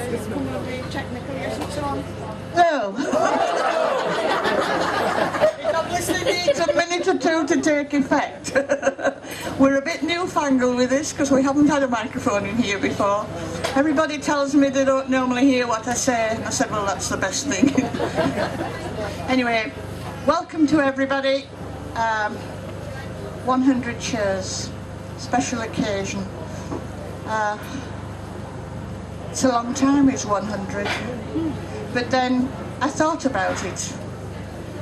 Technical, yes, it's on. No. It obviously needs a minute or two to take effect. We're a bit newfangled with this because we haven't had a microphone in here before. Everybody tells me they don't normally hear what I say. I said, well, that's the best thing. Anyway, welcome to everybody. 100 cheers, special occasion. It's a long time, it's 100. But then I thought about it.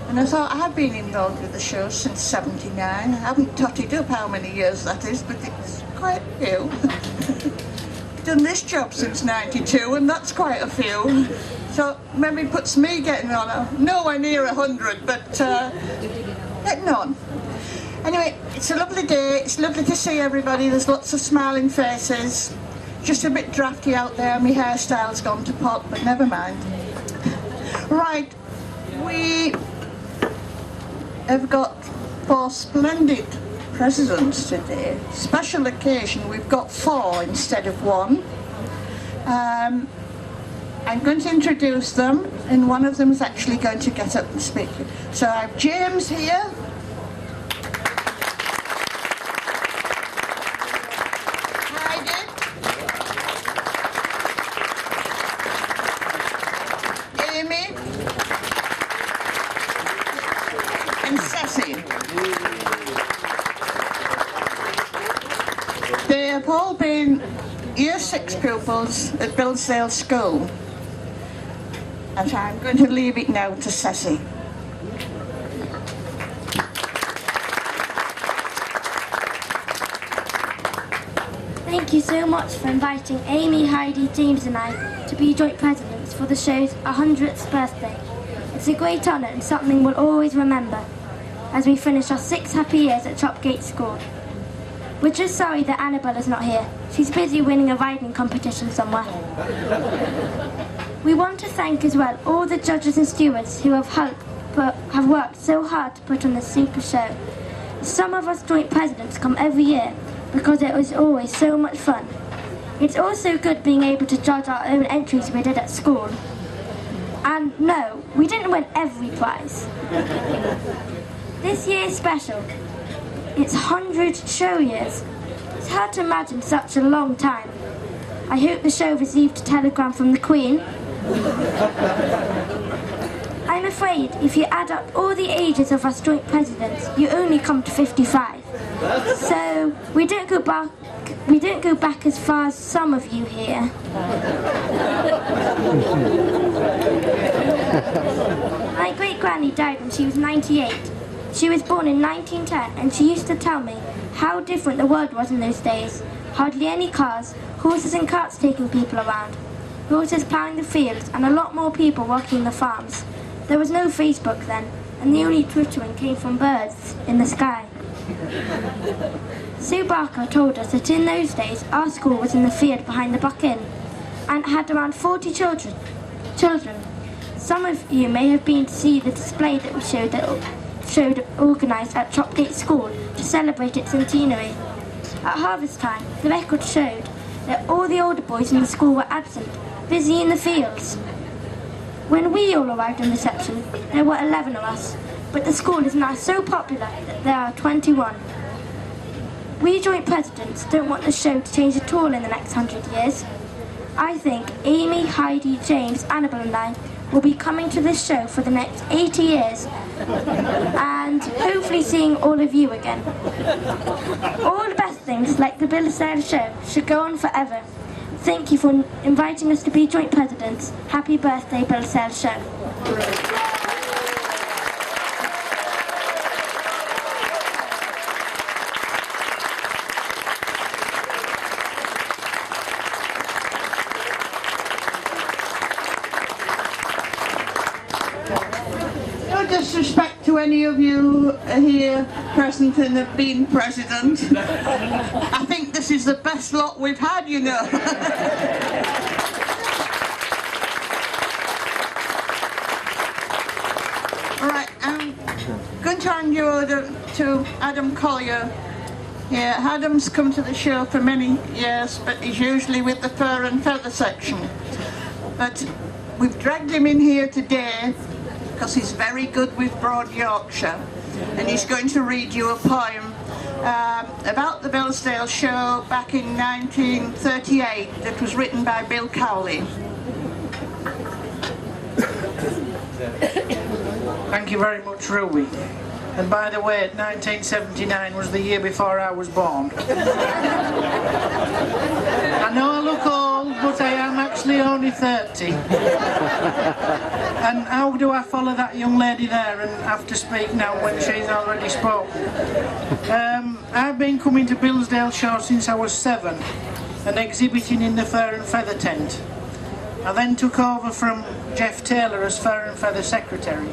And I thought, I've been involved with the show since '79. I haven't totted up how many years that is, but it's quite a few. Done this job since '92, and that's quite a few. So maybe it puts me getting on nowhere near 100, but getting on. Anyway, it's a lovely day. It's lovely to see everybody. There's lots of smiling faces. Just a bit drafty out there. My hairstyle's gone to pot, but never mind. Right, we have got 4 splendid presidents today. Special occasion, we've got 4 instead of 1. I'm going to introduce them, and one of them is actually going to get up and speak. So I have James here. They have all been Year 6 pupils at Bilsdale School, and I'm going to leave it now to Ceci. Thank you so much for inviting Amy, Heidi, James and I to be joint presidents for the show's 100th birthday. It's a great honour and something we'll always remember as we finish our 6 happy years at Chopgate School. We're just sorry that Annabelle is not here. She's busy winning a riding competition somewhere. We want to thank as well all the judges and stewards who have worked so hard to put on this super show. Some of us joint presidents come every year because it was always so much fun. It's also good being able to judge our own entries we did at school. And no, we didn't win every prize. This year is special. It's 100 show years. It's hard to imagine such a long time. I hope the show received a telegram from the Queen. I'm afraid if you add up all the ages of us joint presidents, you only come to 55. So we don't go back as far as some of you here. My great-granny died when she was 98. She was born in 1910, and she used to tell me how different the world was in those days. Hardly any cars, horses and carts taking people around, horses ploughing the fields, and a lot more people working the farms. There was no Facebook then, and the only twittering came from birds in the sky. Sue Barker told us that in those days our school was in the field behind the Buck Inn, and had around 40 children. Some of you may have been to see the display that we showed organised at Chopgate School to celebrate its centenary. At harvest time, the record showed that all the older boys in the school were absent, busy in the fields. When we all arrived in reception, there were 11 of us, but the school is now so popular that there are 21. We joint presidents don't want the show to change at all in the next 100 years. I think Amy, Heidi, James, Annabelle and I will be coming to this show for the next 80 years and hopefully seeing all of you again. All the best things like the Bilsdale Show should go on forever. Thank you for inviting us to be joint presidents. Happy birthday, Bilsdale Show. No disrespect to any of you here present and have been president. I think this is the best lot we've had, you know. All right, I'm going to hand you over to Adam Collier. Yeah, Adam's come to the show for many years, but he's usually with the fur and feather section. But we've dragged him in here today because he's very good with Broad Yorkshire, and he's going to read you a poem about the Bilsdale Show back in 1938 that was written by Bill Cowley. Thank you very much, Ruby. And by the way, 1979 was the year before I was born. I know I look old, but I am actually only 30. And how do I follow that young lady there and have to speak now when she's already spoken? I've been coming to Bilsdale Show since I was 7 and exhibiting in the Fur and Feather tent. I then took over from Jeff Taylor as Fur and Feather Secretary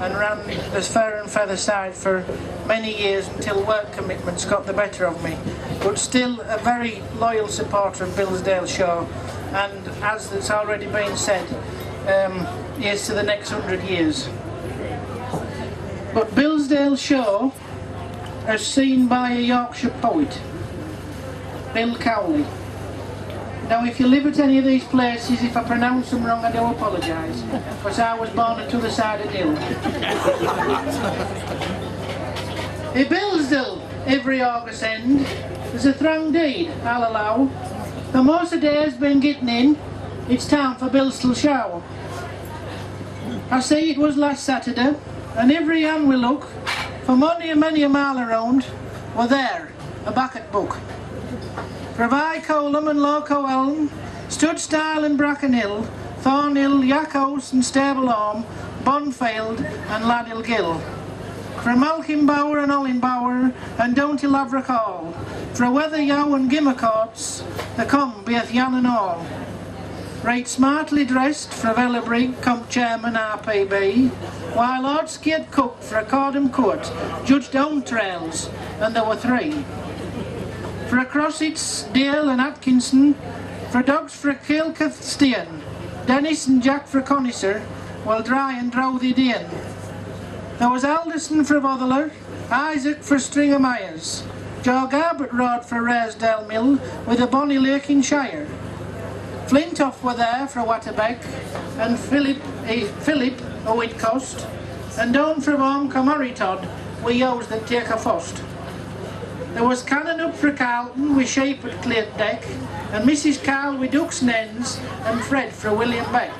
and ran the Fur and Feather side for many years until work commitments got the better of me. But still a very loyal supporter of Bilsdale Show, and as it's already been said, here's to the next 100 years. But Bilsdale Show, as seen by a Yorkshire poet, Bill Cowley. Now, if you live at any of these places, if I pronounce them wrong, I do apologise, because I was born at the other side of the hill. In Bilsdale, every August end, there's a throng deed, I'll allow. The most of the day's been getting in, it's time for Bilsdale Show. I say it was last Saturday, and every hand we look, for many a mile around, were there, a bucket book. For by Colum and Loco Elm, stood Stile and Brackenhill, Thornhill, Yackhouse and Stablehome, Bonfield and Laddill Gill. For Malkinbower and Ollinbower, and down to Laverick Hall, for Weatheryow and Gimmercourts, the come beeth Yan and all. Right smartly dressed for Velabrig, Comp Chairman RPB, while Lord Skid Cook for a Cordham Court, judged own trails, and there were 3. For a Crossits, Dale and Atkinson, for dogs for Kilcath Stean, Dennis and Jack for Conisser, while Dry and Drowthy Dean. There was Alderson for Botherler, Isaac for Stringer Myers, Joe Garbett rode for Raresdale Mill with a bonny lake in Shire. Flintoff were there for Waterbeck, and Philip a Whitcost, and down from home Comorry Todd, we yows that take a fost. There was Cannon up for Carlton with Shape at Cleat Deck, and Mrs. Carl with Ducks and Hens, and Fred for William Beck.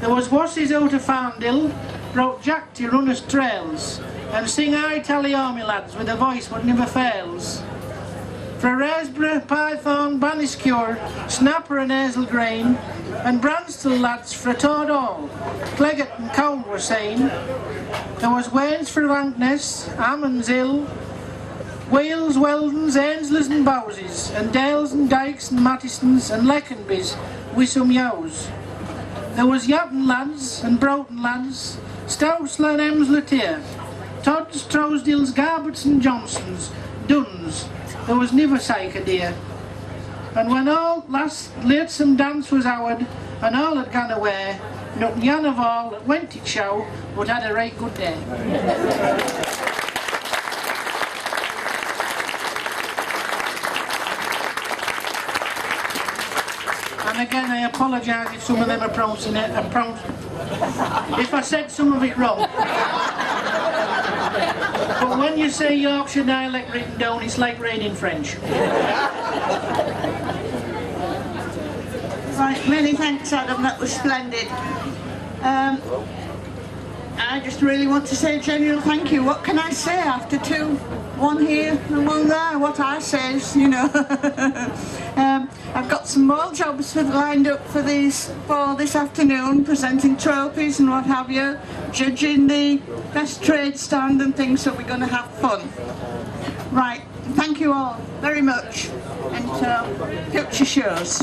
There was Wasses out of Farndale, brought Jack to run us trails, and sing high tally army lads with a voice what never fails. For Raspberry, Python, Banniscure, Snapper and Hazel Grain, and Branstall lads for Todd Hall, Clegget and Cole were saying. There was Waynes for Vankness, Ammons Hill, Wales, Weldons, Ainsleys and Bowses, and Dales and Dykes and Mattisons and Leckenbys with some yows. There was Yatton lads and Broughton lads, Stousla and Emsler Todds, Trousdales, Garbetts and Johnsons, Duns. There was Niversike dear. And when all last latesome dance was houred, and all had gone away, not yan of all that went to show, but had a right good day. And again, I apologise if some of them are pronouncing it, if I said some of it wrong. But when you say Yorkshire dialect written down, it's like reading French. Right, many thanks, Adam, that was splendid. I just really want to say a genuine thank you. What can I say after 2, 1 here and 1 there? What I say is, you know. I've got some more jobs lined up for this afternoon, presenting trophies and what have you, judging the best trade stand and things, so we're going to have fun. Right, thank you all very much, and future shows.